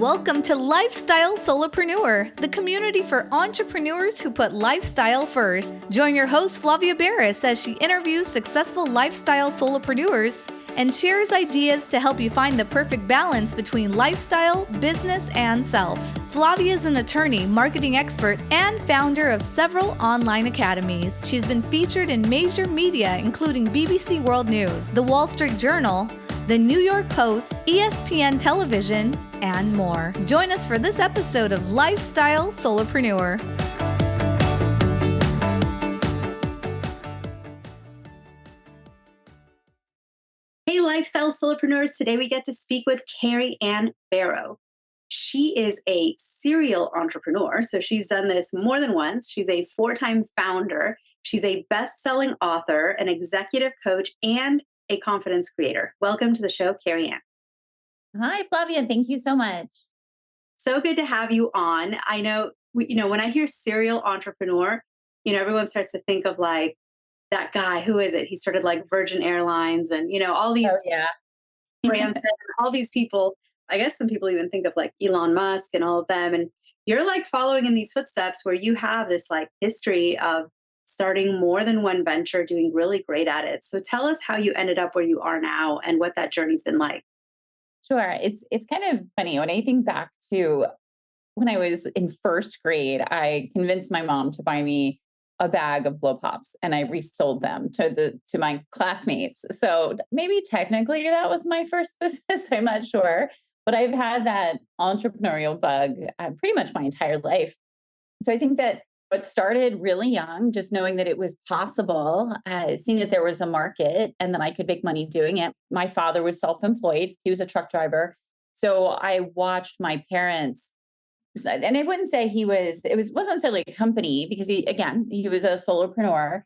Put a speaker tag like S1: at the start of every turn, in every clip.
S1: Welcome to Lifestyle Solopreneur, the community for entrepreneurs who put lifestyle first. Join your host, Flavia Barris, as she interviews successful lifestyle solopreneurs and shares ideas to help you find the perfect balance between lifestyle, business, and self. Flavia is an attorney, marketing expert, and founder of several online academies. She's been featured in major media, including BBC World News, The Wall Street Journal, The New York Post, ESPN Television, and more. Join us for this episode of Lifestyle Solopreneur.
S2: Hey, Lifestyle Solopreneurs. Today we get to speak with Carrie-Ann Barrow. She is a serial entrepreneur, so she's done this more than once. She's a 4-time founder. She's a best-selling author, an executive coach, and a confidence creator. Welcome to the show, Carrie-Ann.
S3: Hi, Flavia. Thank you so much.
S2: So good to have you on. I know, when I hear serial entrepreneur, everyone starts to think of like that guy. Who is it? He started like Virgin Airlines and, all these brands, and all these people. I guess some people even think of like Elon Musk and all of them. And you're like following in these footsteps where you have this like history of starting more than one venture, doing really great at it. So tell us how you ended up where you are now and what that journey's been like.
S3: Sure. It's kind of funny when I think back to when I was in first grade. I convinced my mom to buy me a bag of blow pops, and I resold them to my classmates. So maybe technically that was my first business. I'm not sure, but I've had that entrepreneurial bug pretty much my entire life. So I think that what started really young, just knowing that it was possible, seeing that there was a market and that I could make money doing it. My father was self-employed. He was a truck driver. So I watched my parents, and I wouldn't say it wasn't necessarily a company because he was a solopreneur,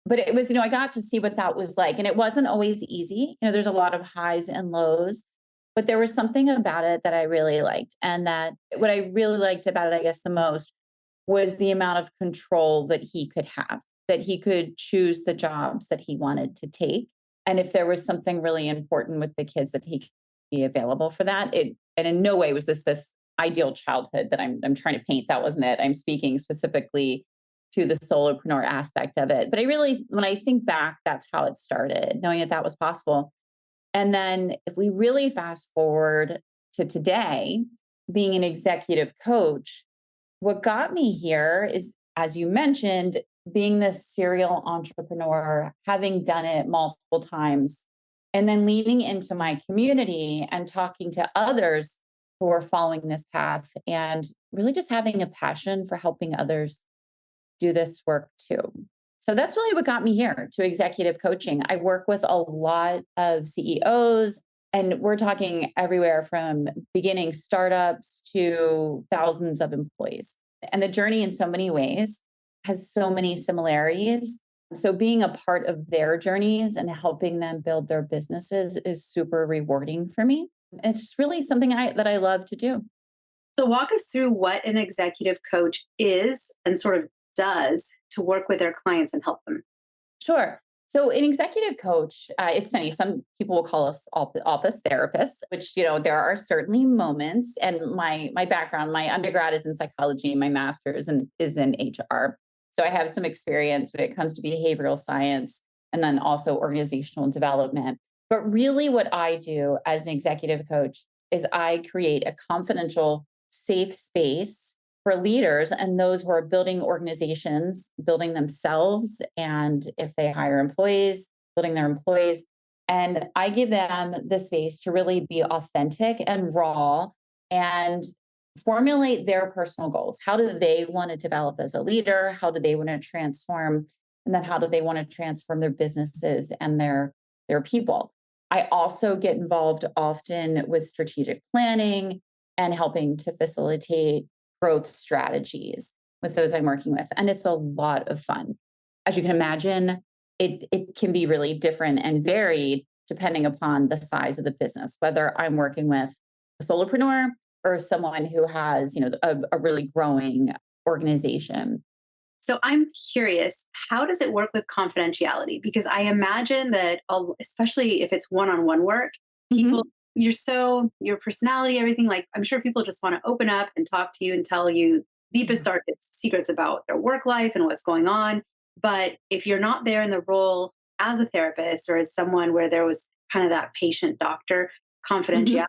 S3: but it was, I got to see what that was like. And it wasn't always easy. There's a lot of highs and lows, but there was something about it that I really liked. And that what I really liked about it, I guess the most, was the amount of control that he could have, that he could choose the jobs that he wanted to take. And if there was something really important with the kids, that he could be available for that. And in no way was this ideal childhood that I'm trying to paint. That wasn't it. I'm speaking specifically to the solopreneur aspect of it. But when I think back, that's how it started, knowing that was possible. And then if we really fast forward to today, being an executive coach, what got me here is, as you mentioned, being this serial entrepreneur, having done it multiple times, and then leaning into my community and talking to others who are following this path, and really just having a passion for helping others do this work too. So that's really what got me here to executive coaching. I work with a lot of CEOs, and we're talking everywhere from beginning startups to thousands of employees. And the journey in so many ways has so many similarities. So being a part of their journeys and helping them build their businesses is super rewarding for me. And it's just really something that I love to do.
S2: So walk us through what an executive coach is and sort of does to work with their clients and help them.
S3: Sure. So an executive coach, it's funny, some people will call us office therapists, which, there are certainly moments. And my background, my undergrad is in psychology, my master's is in HR. So I have some experience when it comes to behavioral science and then also organizational development. But really what I do as an executive coach is I create a confidential, safe space for leaders and those who are building organizations, building themselves, and if they hire employees, building their employees. And I give them the space to really be authentic and raw and formulate their personal goals. How do they want to develop as a leader? How do they want to transform? And then how do they want to transform their businesses and their people? I also get involved often with strategic planning and helping to facilitate growth strategies with those I'm working with. And it's a lot of fun. As you can imagine, it can be really different and varied depending upon the size of the business, whether I'm working with a solopreneur or someone who has, a really growing organization.
S2: So I'm curious, how does it work with confidentiality? Because I imagine that, especially if it's one-on-one work, people your personality, everything, like, I'm sure people just want to open up and talk to you and tell you deepest,
S3: Mhm.
S2: darkest secrets about their work life and what's going on. But if you're not there in the role as a therapist or as someone where there was kind of that patient doctor
S3: Mhm.
S2: confidentiality,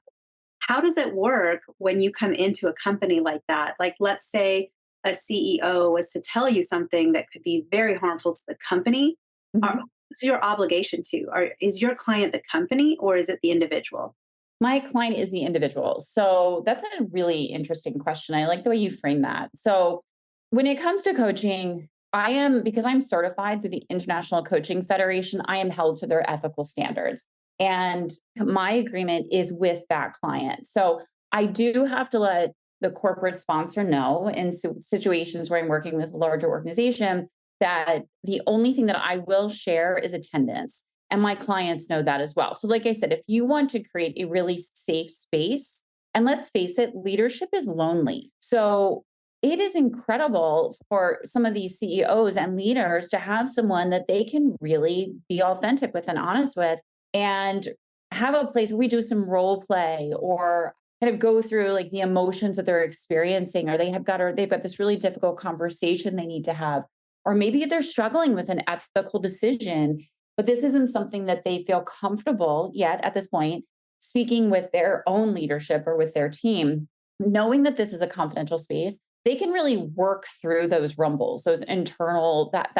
S2: how does it work when you come into a company like that? Like, let's say a CEO was to tell you something that could be very harmful to the company.
S3: Mhm.
S2: Who's your obligation to? Or is your client the company or is it the individual?
S3: My client is the individual. So that's a really interesting question. I like the way you frame that. So when it comes to coaching, because I'm certified through the International Coaching Federation, I am held to their ethical standards. And my agreement is with that client. So I do have to let the corporate sponsor know in situations where I'm working with a larger organization that the only thing that I will share is attendance. And my clients know that as well. So, like I said, if you want to create a really safe space, and let's face it, leadership is lonely. So, it is incredible for some of these CEOs and leaders to have someone that they can really be authentic with and honest with, and have a place where we do some role play or kind of go through like the emotions that they're experiencing, or they've got this really difficult conversation they need to have, or maybe they're struggling with an ethical decision, but this isn't something that they feel comfortable yet at this point speaking with their own leadership or with their team. Knowing that this is a confidential space, they can really work through those rumbles, those that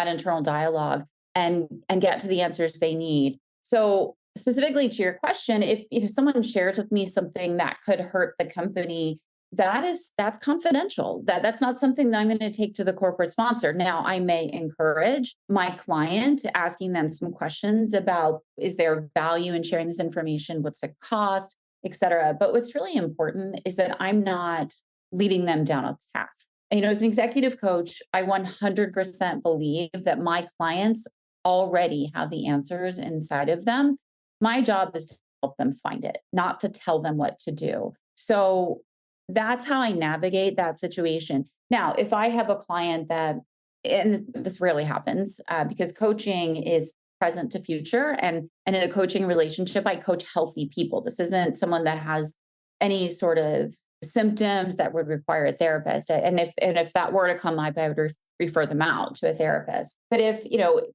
S3: internal dialogue, and get to the answers they need. So specifically to your question, if someone shares with me something that could hurt the company, that's confidential. That's not something that I'm going to take to the corporate sponsor. Now, I may encourage my client, asking them some questions about, is there value in sharing this information? What's the cost, et cetera. But what's really important is that I'm not leading them down a path. As an executive coach, I 100% believe that my clients already have the answers inside of them. My job is to help them find it, not to tell them what to do. So that's how I navigate that situation. Now, if I have a client that, and this rarely happens, because coaching is present to future, and in a coaching relationship, I coach healthy people. This isn't someone that has any sort of symptoms that would require a therapist. And if that were to come up, I would refer them out to a therapist. But if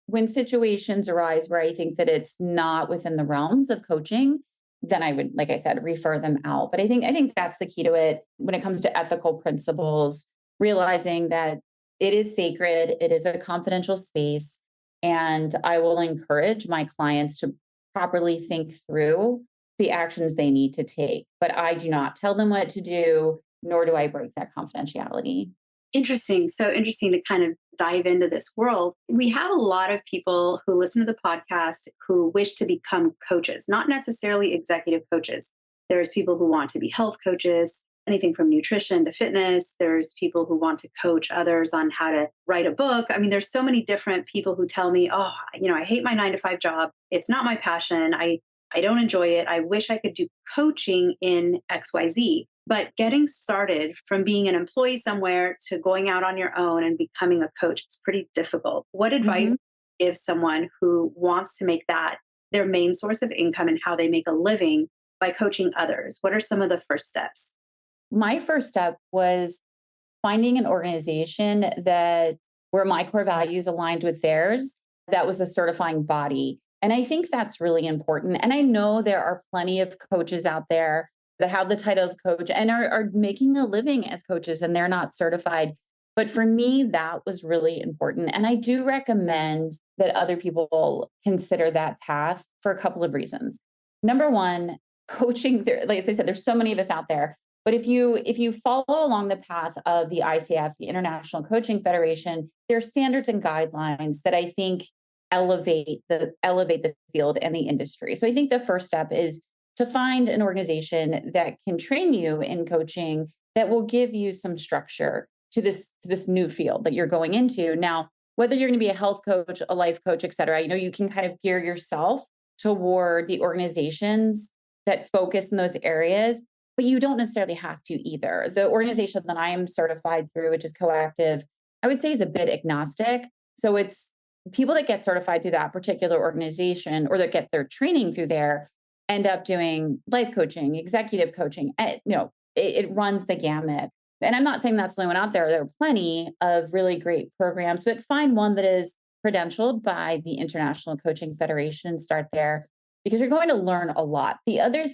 S3: when situations arise where I think that it's not within the realms of coaching, then I would, like I said, refer them out. But I think that's the key to it when it comes to ethical principles, realizing that it is sacred, it is a confidential space, and I will encourage my clients to properly think through the actions they need to take. But I do not tell them what to do, nor do I break that confidentiality.
S2: Interesting. So interesting to kind of dive into this world. We have a lot of people who listen to the podcast who wish to become coaches, not necessarily executive coaches. There's people who want to be health coaches, anything from nutrition to fitness. There's people who want to coach others on how to write a book. I mean, there's so many different people who tell me, oh, I hate my 9 to 5 job. It's not my passion. I don't enjoy it. I wish I could do coaching in XYZ. But getting started from being an employee somewhere to going out on your own and becoming a coach, it's pretty difficult. What advice
S3: Mhm.
S2: do you give someone who wants to make that their main source of income and how they make a living by coaching others? What are some of the first steps?
S3: My first step was finding an organization that where my core values aligned with theirs, that was a certifying body. And I think that's really important. And I know there are plenty of coaches out there that have the title of coach and are making a living as coaches and they're not certified. But for me, that was really important. And I do recommend that other people consider that path for a couple of reasons. Number one, coaching, like as I said, there's so many of us out there, but if you follow along the path of the ICF, the International Coaching Federation, there are standards and guidelines that I think elevate the field and the industry. So I think the first step is to find an organization that can train you in coaching, that will give you some structure to this new field that you're going into. Now, whether you're going to be a health coach, a life coach, et cetera, you can kind of gear yourself toward the organizations that focus in those areas, but you don't necessarily have to either. The organization that I am certified through, which is Coactive, I would say is a bit agnostic. So it's people that get certified through that particular organization or that get their training through there. end up doing life coaching, executive coaching. It runs the gamut. And I'm not saying that's the only one out there. There are plenty of really great programs, but find one that is credentialed by the International Coaching Federation. Start there because you're going to learn a lot. The other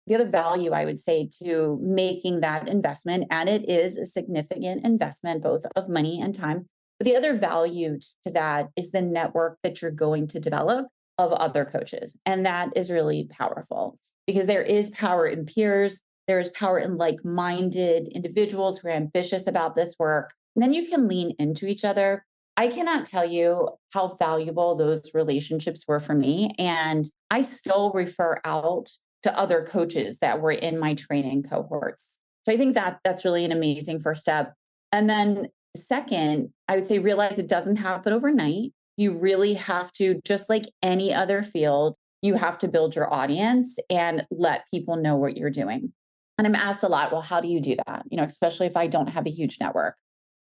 S3: value I would say to making that investment, and it is a significant investment, both of money and time. But the other value to that is the network that you're going to develop of other coaches. And that is really powerful because there is power in peers. There is power in like minded individuals who are ambitious about this work. And then you can lean into each other. I cannot tell you how valuable those relationships were for me. And I still refer out to other coaches that were in my training cohorts. So I think that that's really an amazing first step. And then second, I would say realize it doesn't happen overnight. You really have to, just like any other field, you have to build your audience and let people know what you're doing. And I'm asked a lot, well, how do you do that? Especially if I don't have a huge network.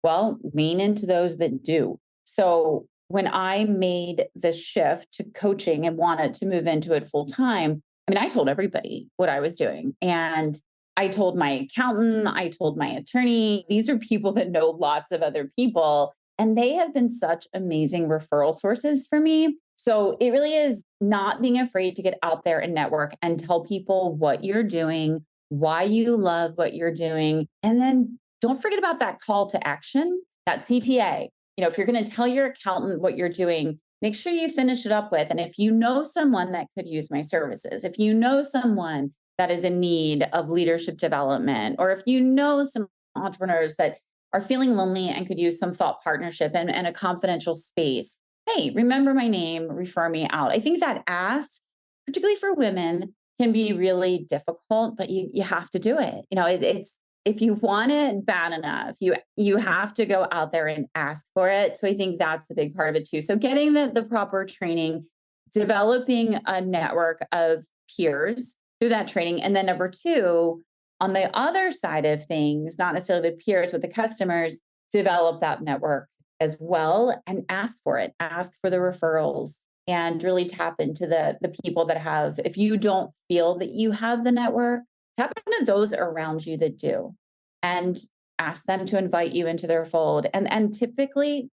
S3: Well, lean into those that do. So when I made the shift to coaching and wanted to move into it full time, I told everybody what I was doing. And I told my accountant, I told my attorney, these are people that know lots of other people. And they have been such amazing referral sources for me. So it really is not being afraid to get out there and network and tell people what you're doing, why you love what you're doing. And then don't forget about that call to action, that CTA. If you're going to tell your accountant what you're doing, make sure you finish it up with. And if you know someone that could use my services, if you know someone that is in need of leadership development, or if you know some entrepreneurs that are feeling lonely and could use some thought partnership and a confidential space, hey, remember my name, refer me out. I think that ask, particularly for women, can be really difficult, but you have to do it. It's if you want it bad enough, you have to go out there and ask for it. So I think that's a big part of it too. So getting the proper training, developing a network of peers through that training. And then number two, on the other side of things, not necessarily the peers, but the customers, develop that network as well and ask for it, ask for the referrals and really tap into the people that have, if you don't feel that you have the network, tap into those around you that do and ask them to invite you into their fold. And typically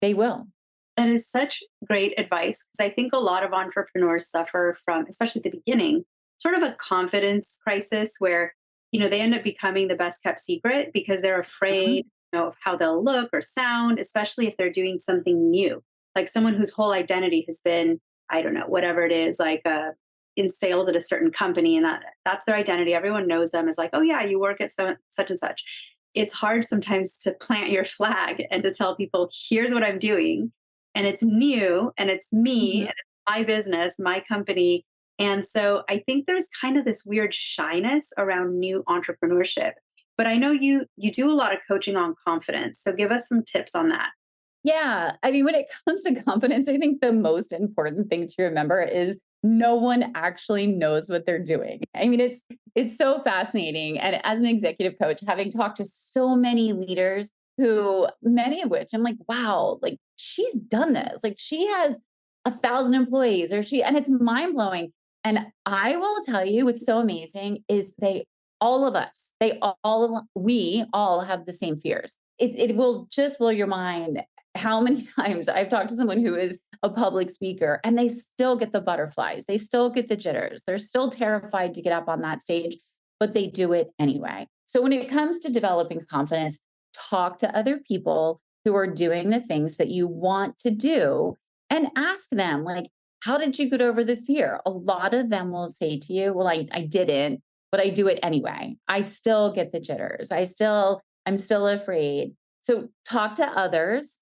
S3: they will.
S2: That is such great advice because I think a lot of entrepreneurs suffer from, especially at the beginning, sort of a confidence crisis where, they end up becoming the best kept secret because they're afraid, of how they'll look or sound, especially if they're doing something new, like someone whose whole identity has been, I don't know, whatever it is, like in sales at a certain company. And that's their identity. Everyone knows them as like, oh yeah, you work at such and such. It's hard sometimes to plant your flag and to tell people, here's what I'm doing. And it's new and it's me and it's my business, my company. And so I think there's kind of this weird shyness around new entrepreneurship. But I know you do a lot of coaching on confidence. So give us some tips on that.
S3: Yeah. When it comes to confidence, I think the most important thing to remember is no one actually knows what they're doing. It's so fascinating. And as an executive coach, having talked to so many leaders who, many of which I'm like, wow, like she's done this. Like she has 1,000 employees and it's mind blowing. And I will tell you what's so amazing is we all have the same fears. It will just blow your mind how many times I've talked to someone who is a public speaker and they still get the butterflies. They still get the jitters. They're still terrified to get up on that stage, but they do it anyway. So when it comes to developing confidence, talk to other people who are doing the things that you want to do and ask them, like, how did you get over the fear? A lot of them will say to you, well, I didn't, but I do it anyway. I still get the jitters. I'm still afraid. So talk to others,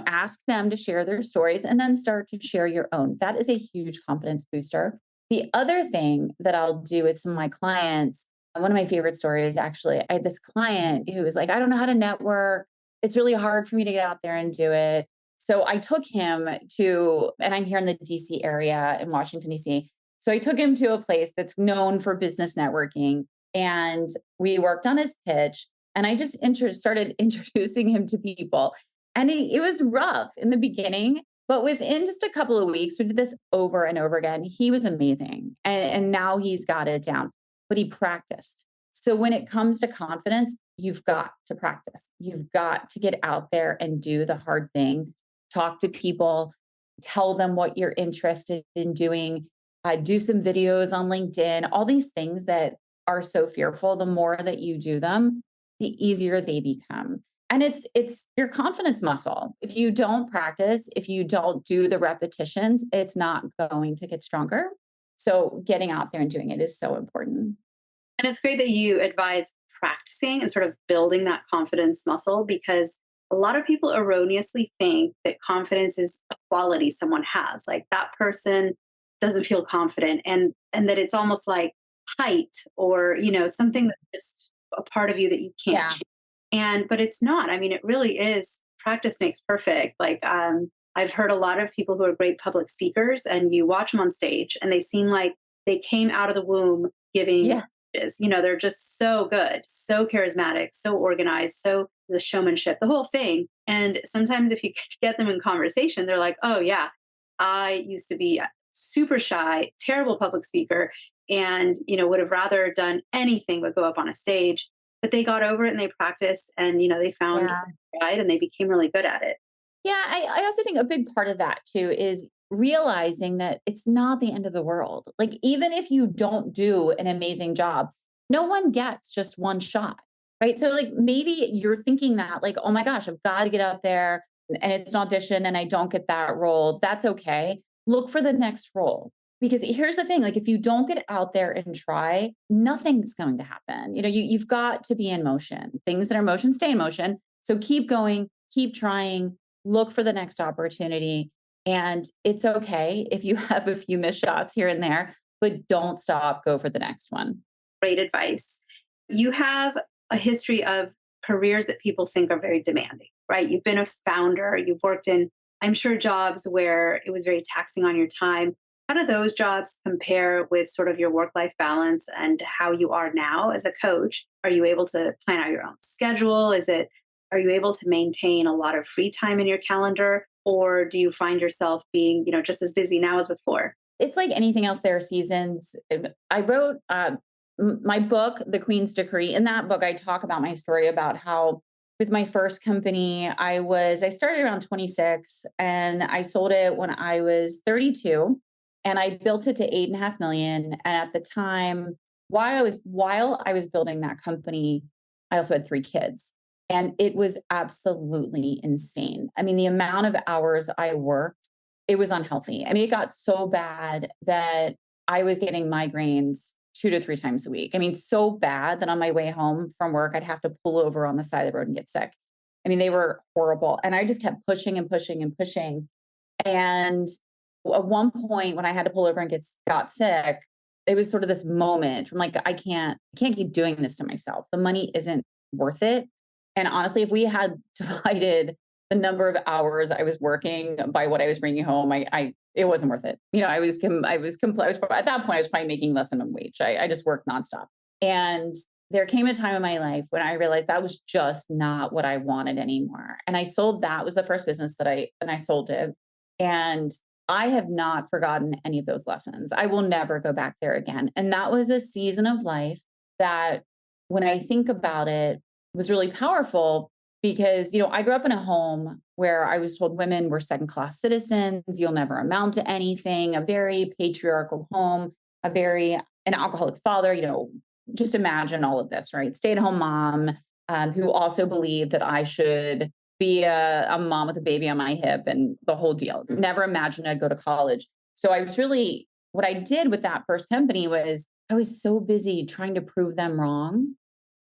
S3: ask them to share their stories and then start to share your own. That is a huge confidence booster. The other thing that I'll do with some of my clients, one of my favorite stories, actually, I had this client who was like, I don't know how to network. It's really hard for me to get out there and do it. So I took him and I'm here in the DC area in Washington, DC. So I took him to a place that's known for business networking and we worked on his pitch and I just started introducing him to people. And it was rough in the beginning But within just a couple of weeks, we did this over and over again. He was amazing. And now he's got it down, but he practiced. So when it comes to confidence, you've got to practice. You've got to get out there and do the hard thing, talk to people, tell them what you're interested in doing, do some videos on LinkedIn, all these things that are so fearful. The more that you do them, the easier they become. And it's your confidence muscle. If you don't practice, if you don't do the repetitions, it's not going to get stronger. So getting out there and doing it is so important.
S2: And it's great that you advise practicing and sort of building that confidence muscle, because a lot of people erroneously think that confidence is a quality someone has. Like that person doesn't feel confident, and that it's almost like height or, something that's just a part of you that you can't
S3: Yeah.
S2: change. And but it's not. I mean, it really is, practice makes perfect. Like I've heard a lot of people who are great public speakers, and you watch them on stage and they seem like they came out of the womb giving
S3: Yeah.
S2: speeches. They're just so good, so charismatic, so organized, so the showmanship, the whole thing. And sometimes if you get them in conversation, they're like, oh yeah, I used to be super shy, terrible public speaker, and would have rather done anything but go up on a stage. But they got over it and they practiced, and they found
S3: Yeah.
S2: right, and they became really good at it.
S3: Yeah. I also think a big part of that too is realizing that it's not the end of the world. Like, even if you don't do an amazing job, no one gets just one shot. Right. So, like, maybe you're thinking that, like, oh my gosh, I've got to get up there and it's an audition and I don't get that role. That's okay. Look for the next role. Because here's the thing, like, if you don't get out there and try, nothing's going to happen. You've got to be in motion. Things that are in motion stay in motion. So keep going, keep trying, look for the next opportunity. And it's okay if you have a few missed shots here and there, but don't stop, go for the next one.
S2: Great advice. You have a history of careers that people think are very demanding, right? You've been a founder, you've worked in, I'm sure, jobs where it was very taxing on your time. How do those jobs compare with sort of your work life balance and how you are now as a coach? Are you able to plan out your own schedule? Are you able to maintain a lot of free time in your calendar? Or do you find yourself being, just as busy now as before?
S3: It's like anything else, there are seasons. I wrote my book, The Queen's Decree. In that book, I talk about my story about how with my first company, I started around 26 and I sold it when I was 32, and I built it to 8.5 million. And at the time, while I was building that company, I also had 3 kids. And it was absolutely insane. I mean, the amount of hours I worked, it was unhealthy. I mean, it got so bad that I was getting migraines 2 to 3 times a week. I mean, so bad that on my way home from work, I'd have to pull over on the side of the road and get sick. I mean, they were horrible. And I just kept pushing and pushing and pushing. And at one point when I had to pull over and got sick, it was sort of this moment from like, I can't keep doing this to myself. The money isn't worth it. And honestly, if we had divided the number of hours I was working by what I was bringing home, it wasn't worth it. At that point, I was probably making less than a wage. I just worked nonstop. And there came a time in my life when I realized that was just not what I wanted anymore. And I sold that. It was the first business and I sold it. And I have not forgotten any of those lessons. I will never go back there again. And that was a season of life that, when I think about it, was really powerful because, I grew up in a home where I was told women were second class citizens. You'll never amount to anything, a very patriarchal home, an alcoholic father, just imagine all of this, right? Stay at home mom, who also believed that I should be a mom with a baby on my hip and the whole deal. Never imagined I'd go to college. So what I did with that first company was I was so busy trying to prove them wrong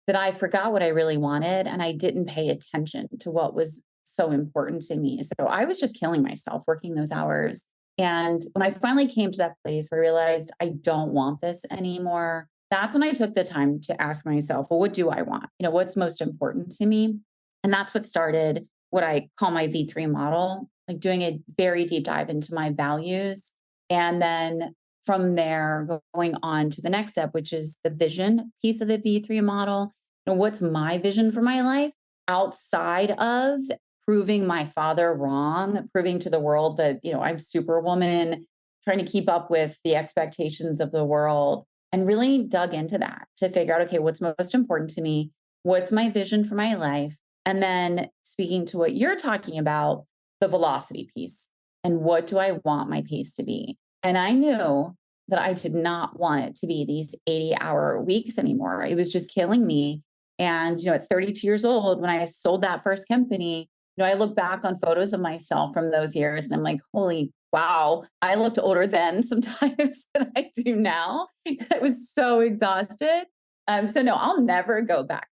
S3: that I forgot what I really wanted, and I didn't pay attention to what was so important to me. So I was just killing myself working those hours. And when I finally came to that place where I realized I don't want this anymore, that's when I took the time to ask myself, well, what do I want? What's most important to me? And that's what started what I call my V3 model, like doing a very deep dive into my values. And then from there, going on to the next step, which is the vision piece of the V3 model. What's my vision for my life outside of proving my father wrong, proving to the world that, I'm superwoman, trying to keep up with the expectations of the world, and really dug into that to figure out, okay, what's most important to me? What's my vision for my life? And then speaking to what you're talking about, the velocity piece, and what do I want my pace to be? And I knew that I did not want it to be these 80-hour weeks anymore. It was just killing me. And, at 32 years old, when I sold that first company, I look back on photos of myself from those years and I'm like, holy wow, I looked older then sometimes than I do now. I was so exhausted. So no, I'll never go back.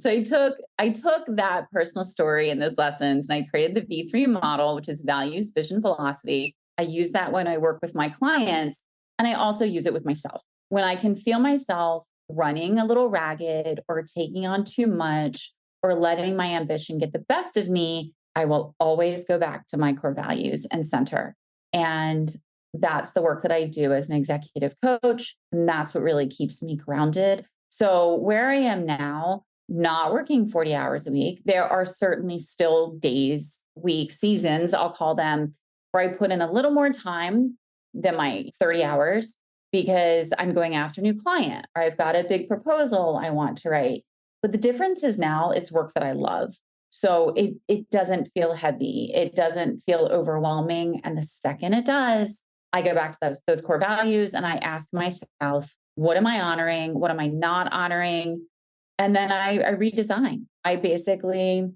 S3: So I took that personal story in those lessons and I created the V3 model, which is values, vision, velocity. I use that when I work with my clients, and I also use it with myself. When I can feel myself running a little ragged or taking on too much or letting my ambition get the best of me, I will always go back to my core values and center. And that's the work that I do as an executive coach. And that's what really keeps me grounded. So where I am now, not working 40 hours a week, there are certainly still days, weeks, seasons, I'll call them, where I put in a little more time than my 30 hours because I'm going after a new client or I've got a big proposal I want to write. But the difference is now it's work that I love. So it doesn't feel heavy. It doesn't feel overwhelming. And the second it does, I go back to those core values and I ask myself, what am I honoring? What am I not honoring? And then I redesign. I basically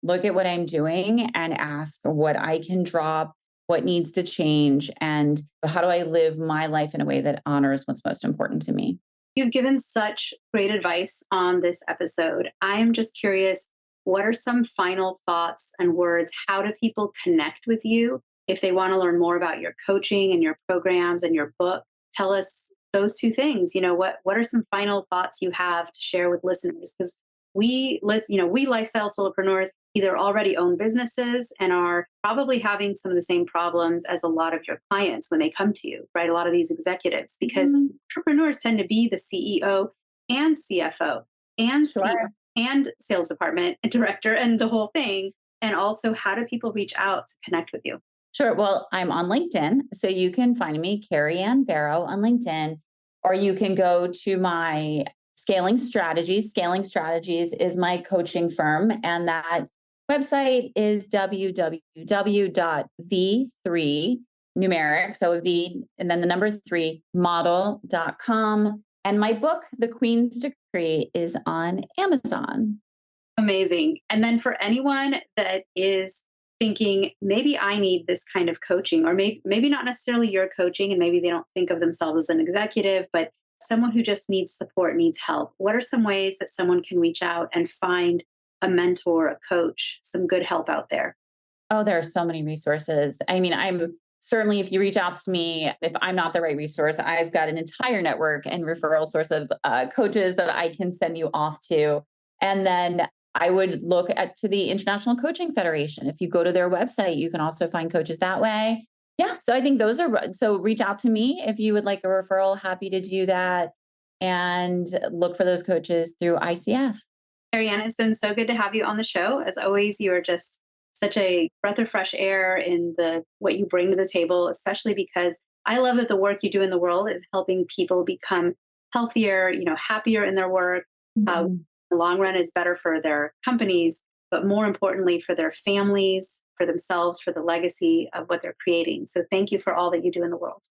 S3: look at what I'm doing and ask what I can drop, what needs to change, and how do I live my life in a way that honors what's most important to me.
S2: You've given such great advice on this episode. I'm just curious, what are some final thoughts and words? How do people connect with you if they want to learn more about your coaching and your programs and your book? Tell us those two things. What are some final thoughts you have to share with listeners? Because we lifestyle solopreneurs either already own businesses and are probably having some of the same problems as a lot of your clients when they come to you, right? A lot of these executives, because entrepreneurs tend to be the CEO and CFO and CEO and sales department and director and the whole thing. And also, how do people reach out to connect with you?
S3: Sure. Well, I'm on LinkedIn. So you can find me, Carrie-Ann Barrow, on LinkedIn, or you can go to my Scaling Strategies. Scaling Strategies is my coaching firm. And that website is www.v3 numeric. So V and then the number 3 model.com. And my book, The Queens to Create, is on Amazon.
S2: Amazing. And then for anyone that is thinking, maybe I need this kind of coaching, or maybe not necessarily your coaching, and maybe they don't think of themselves as an executive, but someone who just needs support, needs help. What are some ways that someone can reach out and find a mentor, a coach, some good help out there?
S3: Oh, there are so many resources. I mean, I'm certainly, if you reach out to me, if I'm not the right resource, I've got an entire network and referral source of coaches that I can send you off to. And then I would look to the International Coaching Federation. If you go to their website, you can also find coaches that way. Yeah. So I think so reach out to me if you would like a referral. Happy to do that. And look for those coaches through ICF.
S2: Carrie-Ann, it's been so good to have you on the show. As always, you are just such a breath of fresh air in what you bring to the table, especially because I love that the work you do in the world is helping people become healthier, happier in their work. In the long run is better for their companies, but more importantly for their families, for themselves, for the legacy of what they're creating. So thank you for all that you do in the world.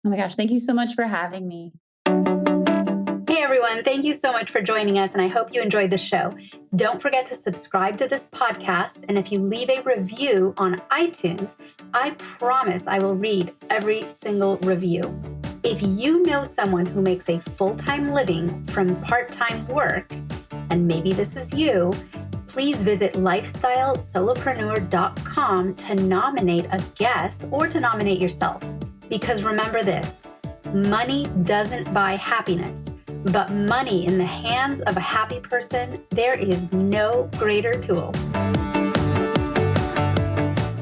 S3: Oh my gosh, thank you so much for having me.
S2: Hey everyone, thank you so much for joining us, and I hope you enjoyed the show. Don't forget to subscribe to this podcast, and if you leave a review on iTunes, I promise I will read every single review. If you know someone who makes a full-time living from part-time work, and maybe this is you, please visit lifestylesolopreneur.com to nominate a guest or to nominate yourself. Because remember this, money doesn't buy happiness, but money in the hands of a happy person, there is no greater tool.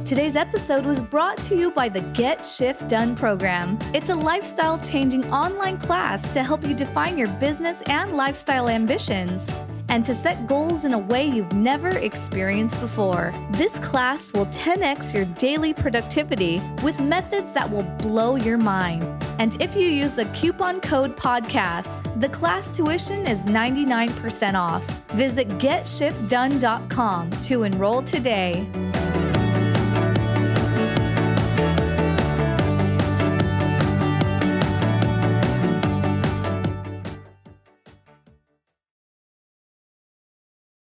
S1: Today's episode was brought to you by the Get Shift Done program. It's a lifestyle-changing online class to help you define your business and lifestyle ambitions. and to set goals in a way you've never experienced before. This class will 10x your daily productivity with methods that will blow your mind. And if you use a coupon code podcast, the class tuition is 99% off. Visit GetShiftDone.com to enroll today.